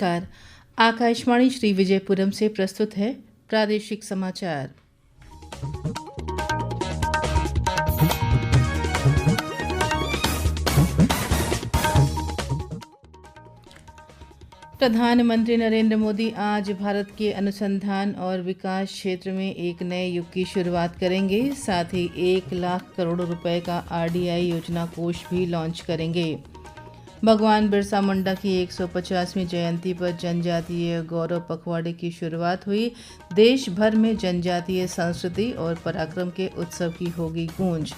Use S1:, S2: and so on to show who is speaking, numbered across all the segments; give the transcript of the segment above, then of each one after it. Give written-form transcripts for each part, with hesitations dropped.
S1: नमस्कार। आकाशवाणी श्री विजयपुरम से प्रस्तुत है प्रादेशिक समाचार। प्रधानमंत्री नरेंद्र मोदी आज भारत के अनुसंधान और विकास क्षेत्र में एक नए युग की शुरुआत करेंगे। साथ ही 1,00,000 करोड़ रुपए का आरडीआई योजना कोष भी लॉन्च करेंगे। भगवान बिरसा मुंडा की 150वीं जयंती पर जनजातीय गौरव पखवाड़े की शुरुआत हुई। देश भर में जनजातीय संस्कृति और पराक्रम के उत्सव की होगी गूंज।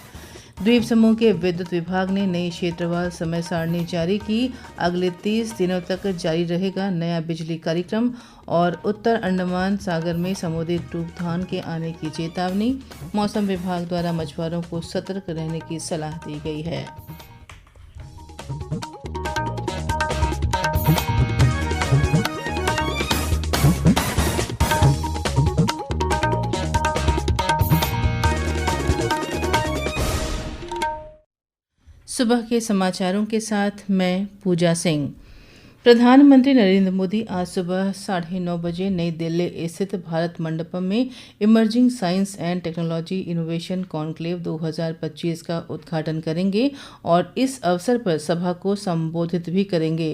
S1: द्वीप समूह के विद्युत विभाग ने नई क्षेत्रवार समय सारणी जारी की। अगले 30 दिनों तक जारी रहेगा नया बिजली कार्यक्रम। और उत्तर अंडमान सागर में समुद्री तूफान के आने की चेतावनी। मौसम विभाग द्वारा मछुआरों को सतर्क रहने की सलाह दी गई है। सुबह के समाचारों के साथ मैं पूजा सिंह। प्रधानमंत्री नरेंद्र मोदी आज सुबह 9:30 बजे नई दिल्ली स्थित भारत मंडपम में emerging science and technology innovation conclave 2025 का उद्घाटन करेंगे और इस अवसर पर सभा को संबोधित भी करेंगे।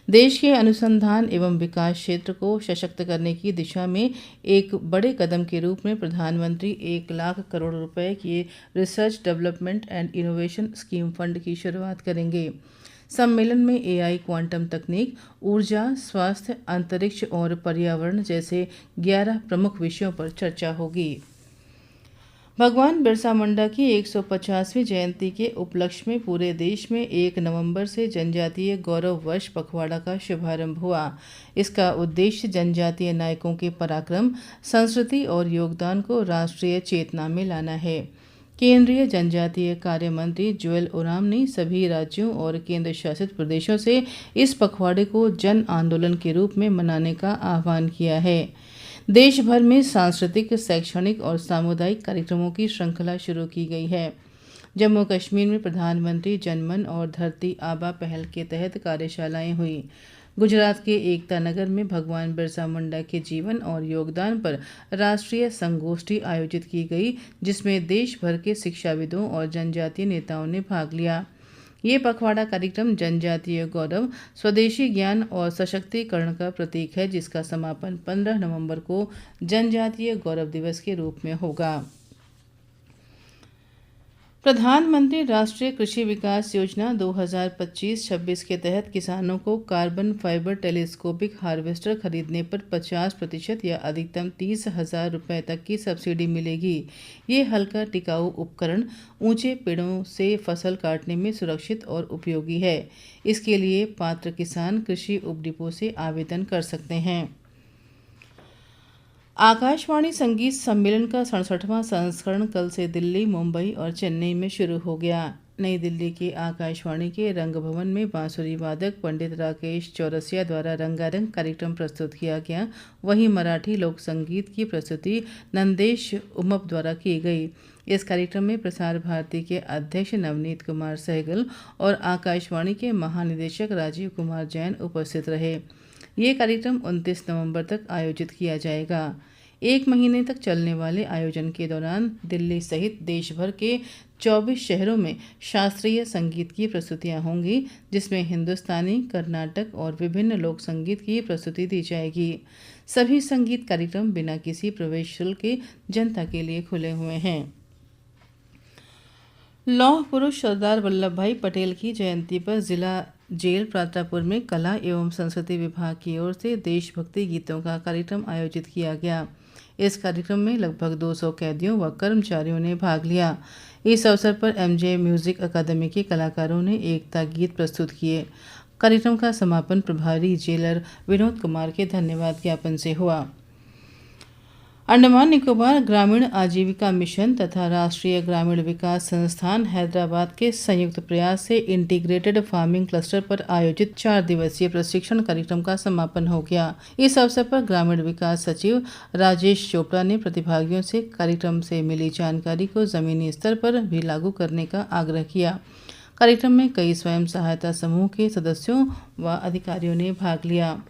S1: देश के अनुसंधान एवं विकास क्षेत्र को सशक्त करने की दिशा में एक बड़े कदम के रूप में प्रधानमंत्री 1,00,000 करोड़ रुपए के research development and innovation scheme fund की शुरुआत करेंगे। सम्मेलन में एआई, क्वांटम तकनीक, ऊर्जा, स्वास्थ्य, अंतरिक्ष और पर्यावरण जैसे 11 प्रमुख विषयों पर चर्चा होगी। भगवान बिरसा मुंडा की 150वीं जयंती के उपलक्ष्य में पूरे देश में 1 नवंबर से जनजातीय गौरव वर्ष पखवाड़ा का शुभारंभ हुआ। इसका उद्देश्य जनजातीय नायकों के पराक्रम, संस्कृति और योगदान को राष्ट्रीय चेतना में लाना है। केंद्रीय जनजातीय कार्य मंत्री जुएल ओराम ने सभी राज्यों और केंद्र शासित प्रदेशों से इस पखवाड़े को जन आंदोलन के रूप में मनाने का आह्वान किया है। देश भर में सांस्कृतिक, शैक्षणिक और सामुदायिक कार्यक्रमों की श्रृंखला शुरू की गई है। जम्मू कश्मीर में प्रधानमंत्री जनमन और धरती आबा पहल के तहत कार्यशालाएं हुई। गुजरात के एकता नगर में भगवान बिरसा मुंडा के जीवन और योगदान पर राष्ट्रीय संगोष्ठी आयोजित की गई, जिसमें देश भर के शिक्षाविदों और जनजातीय नेताओं ने भाग लिया। ये पखवाड़ा कार्यक्रम जनजातीय गौरव, स्वदेशी ज्ञान और सशक्तिकरण का प्रतीक है, जिसका समापन 15 नवंबर को जनजातीय गौरव दिवस के रूप में होगा। प्रधानमंत्री राष्ट्रीय कृषि विकास योजना 2025-26 के तहत किसानों को कार्बन फाइबर टेलीस्कोपिक हार्वेस्टर खरीदने पर 50% या अधिकतम 30,000 रुपये तक की सब्सिडी मिलेगी। ये हल्का टिकाऊ उपकरण ऊंचे पेड़ों से फसल काटने में सुरक्षित और उपयोगी है। इसके लिए पात्र किसान कृषि उपडिपो से आवेदन कर सकते हैं। आकाशवाणी संगीत सम्मेलन का 67वां संस्करण कल से दिल्ली, मुंबई और चेन्नई में शुरू हो गया। नई दिल्ली के आकाशवाणी के रंग भवन में बांसुरी वादक पंडित राकेश चौरसिया द्वारा रंगारंग कार्यक्रम प्रस्तुत किया गया। वहीं मराठी लोक संगीत की प्रस्तुति नंदेश उमप द्वारा की गई। इस कार्यक्रम में प्रसार भारती के अध्यक्ष नवनीत कुमार सहगल और आकाशवाणी के महानिदेशक राजीव कुमार जैन उपस्थित रहे। ये कार्यक्रम 29 नवंबर तक आयोजित किया जाएगा। 1 महीने तक चलने वाले आयोजन के दौरान दिल्ली सहित देश भर के 24 शहरों में शास्त्रीय संगीत की प्रस्तुतियां होंगी, जिसमें हिंदुस्तानी, कर्नाटक और विभिन्न लोक संगीत की प्रस्तुति दी जाएगी। सभी संगीत कार्यक्रम बिना किसी प्रवेश शुल्क के जनता के लिए खुले हुए हैं। लौह पुरुष सरदार वल्लभ भाई पटेल की जयंती पर जिला जेल प्रातापुर में कला एवं संस्कृति विभाग की ओर से देशभक्ति गीतों का कार्यक्रम आयोजित किया गया। इस कार्यक्रम में लगभग 200 कैदियों व कर्मचारियों ने भाग लिया। इस अवसर पर एमजे म्यूजिक अकादमी के कलाकारों ने एकता गीत प्रस्तुत किए। कार्यक्रम का समापन प्रभारी जेलर विनोद कुमार के धन्यवाद ज्ञापन से हुआ। अंडमान निकोबार ग्रामीण आजीविका मिशन तथा राष्ट्रीय ग्रामीण विकास संस्थान हैदराबाद के संयुक्त प्रयास से इंटीग्रेटेड फार्मिंग क्लस्टर पर आयोजित 4 दिवसीय प्रशिक्षण कार्यक्रम का समापन हो गया। इस अवसर पर ग्रामीण विकास सचिव राजेश चोपड़ा ने प्रतिभागियों से कार्यक्रम से मिली जानकारी को जमीनी स्तर पर भी लागू करने का आग्रह किया। कार्यक्रम में कई स्वयं सहायता समूह के सदस्यों व अधिकारियों ने भाग लिया।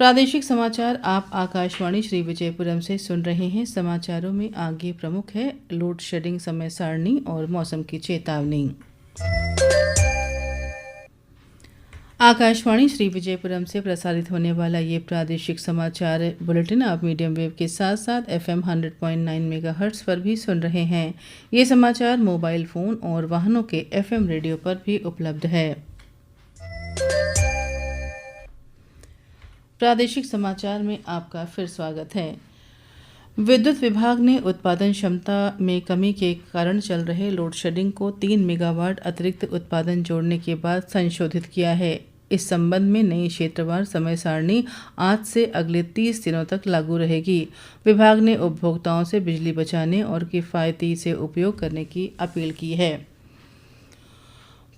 S1: प्रादेशिक समाचार आप आकाशवाणी श्री विजयपुरम से सुन रहे हैं। समाचारों में आगे प्रमुख है लोड शेडिंग समय सारणी और मौसम की चेतावनी। आकाशवाणी श्री विजयपुरम से प्रसारित होने वाला ये प्रादेशिक समाचार बुलेटिन आप मीडियम वेव के साथ साथ FM 100.9 मेगाहर्ट्ज पर भी सुन रहे हैं। ये समाचार मोबाइल फ़ोन और वाहनों के FM रेडियो पर भी उपलब्ध है। प्रादेशिक समाचार में आपका फिर स्वागत है। विद्युत विभाग ने उत्पादन क्षमता में कमी के कारण चल रहे लोड शेडिंग को 3 मेगावाट अतिरिक्त उत्पादन जोड़ने के बाद संशोधित किया है। इस संबंध में नई क्षेत्रवार समय सारणी आज से अगले 30 दिनों तक लागू रहेगी। विभाग ने उपभोक्ताओं से बिजली बचाने और किफ़ायती से उपयोग करने की अपील की है।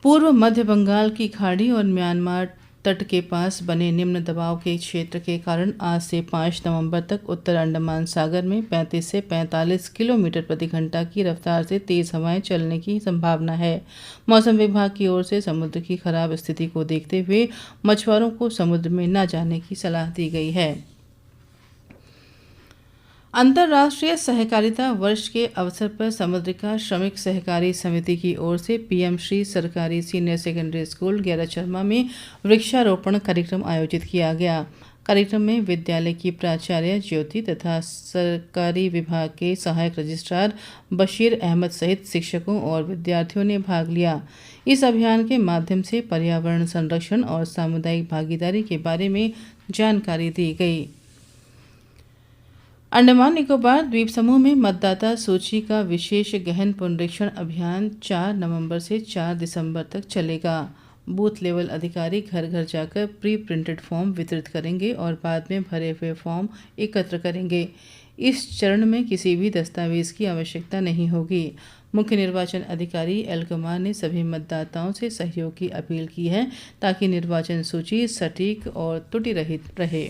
S1: पूर्व मध्य बंगाल की खाड़ी और म्यांमार तट के पास बने निम्न दबाव के क्षेत्र के कारण आज से 5 नवंबर तक उत्तर अंडमान सागर में 35 से 45 किलोमीटर प्रति घंटा की रफ्तार से तेज हवाएं चलने की संभावना है। मौसम विभाग की ओर से समुद्र की खराब स्थिति को देखते हुए मछुआरों को समुद्र में न जाने की सलाह दी गई है। अंतर्राष्ट्रीय सहकारिता वर्ष के अवसर पर समुद्रिका श्रमिक सहकारी समिति की ओर से पीएम श्री सरकारी सीनियर सेकेंडरी स्कूल गैराचरमा में वृक्षारोपण कार्यक्रम आयोजित किया गया। कार्यक्रम में विद्यालय की प्राचार्य ज्योति तथा सरकारी विभाग के सहायक रजिस्ट्रार बशीर अहमद सहित शिक्षकों और विद्यार्थियों ने भाग लिया। इस अभियान के माध्यम से पर्यावरण संरक्षण और सामुदायिक भागीदारी के बारे में जानकारी दी गई। अंडमान निकोबार द्वीप समूह में मतदाता सूची का विशेष गहन पुनरीक्षण अभियान 4 नवंबर से 4 दिसंबर तक चलेगा। बूथ लेवल अधिकारी घर घर जाकर प्री प्रिंटेड फॉर्म वितरित करेंगे और बाद में भरे हुए फॉर्म एकत्र करेंगे। इस चरण में किसी भी दस्तावेज की आवश्यकता नहीं होगी। मुख्य निर्वाचन अधिकारी एल कुमार ने सभी मतदाताओं से सहयोग की अपील की है ताकि निर्वाचन सूची सटीक और त्रुटि रहित रहे।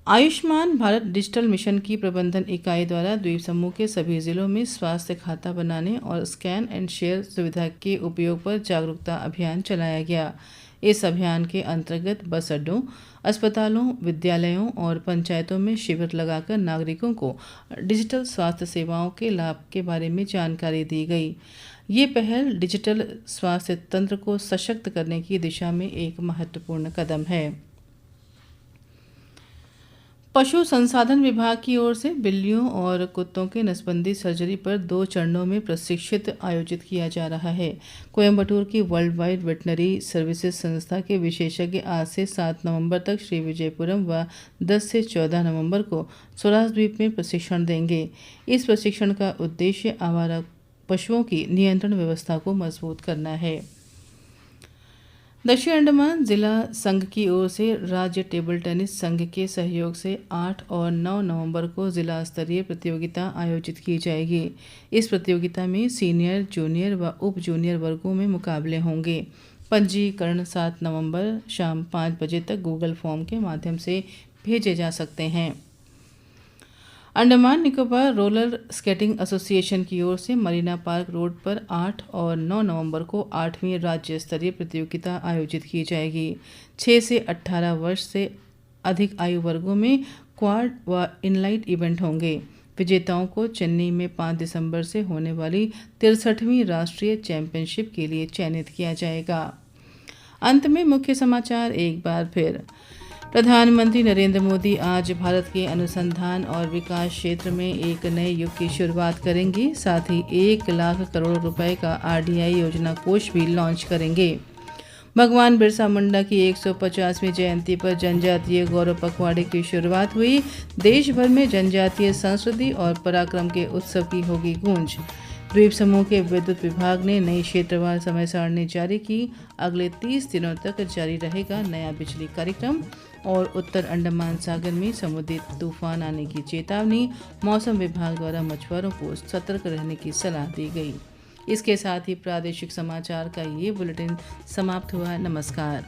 S1: आयुष्मान भारत डिजिटल मिशन की प्रबंधन इकाई द्वारा द्वीप समूह के सभी जिलों में स्वास्थ्य खाता बनाने और स्कैन एंड शेयर सुविधा के उपयोग पर जागरूकता अभियान चलाया गया। इस अभियान के अंतर्गत बस अड्डों, अस्पतालों, विद्यालयों और पंचायतों में शिविर लगाकर नागरिकों को डिजिटल स्वास्थ्य सेवाओं के लाभ के बारे में जानकारी दी गई। ये पहल डिजिटल स्वास्थ्य तंत्र को सशक्त करने की दिशा में एक महत्वपूर्ण कदम है। पशु संसाधन विभाग की ओर से बिल्लियों और कुत्तों के नसबंदी सर्जरी पर 2 चरणों में प्रशिक्षित आयोजित किया जा रहा है। कोयम्बटूर की वर्ल्ड वाइड वेटनरी सर्विसेज संस्था के विशेषज्ञ आज से 7 नवंबर तक श्री विजयपुरम व 10 से 14 नवंबर को स्वराज द्वीप में प्रशिक्षण देंगे। इस प्रशिक्षण का उद्देश्य आवारा पशुओं की नियंत्रण व्यवस्था को मजबूत करना है। दक्षिण अंडमान जिला संघ की ओर से राज्य टेबल टेनिस संघ के सहयोग से 8 और 9 नवंबर को जिला स्तरीय प्रतियोगिता आयोजित की जाएगी। इस प्रतियोगिता में सीनियर, जूनियर व उप जूनियर वर्गों में मुकाबले होंगे। पंजीकरण 7 नवंबर शाम 5 बजे तक गूगल फॉर्म के माध्यम से भेजे जा सकते हैं। Andaman Nicobar roller skating association की ओर से मरीना पार्क रोड पर 8 और 9 नवंबर को 8वीं राज्य स्तरीय प्रतियोगिता आयोजित की जाएगी। 6 से 18 वर्ष से अधिक आयु वर्गों में क्वाड व इनलाइट इवेंट होंगे। विजेताओं को चेन्नई में 5 दिसंबर से होने वाली 63वीं राष्ट्रीय चैंपियनशिप के लिए चयनित किया जाएगा। अंत में मुख्य समाचार एक बार फिर। प्रधानमंत्री नरेंद्र मोदी आज भारत के अनुसंधान और विकास क्षेत्र में एक नए युग की शुरुआत करेंगे। साथ ही 1 लाख करोड़ रुपए का RDI योजना कोष भी लॉन्च करेंगे। भगवान बिरसा मुंडा की 150वीं जयंती पर जनजातीय गौरव पखवाड़े की शुरुआत हुई। देश भर में जनजातीय संस्कृति और पराक्रम के उत्सव की होगी गूंज। द्वीप समूह के विद्युत विभाग ने नई क्षेत्रवार समय सारणी जारी की। अगले 30 दिनों तक जारी रहेगा नया बिजली कार्यक्रम। और उत्तर अंडमान सागर में समुद्री तूफान आने की चेतावनी। मौसम विभाग द्वारा मछुआरों को सतर्क रहने की सलाह दी गई। इसके साथ ही प्रादेशिक समाचार का ये बुलेटिन समाप्त हुआ। नमस्कार।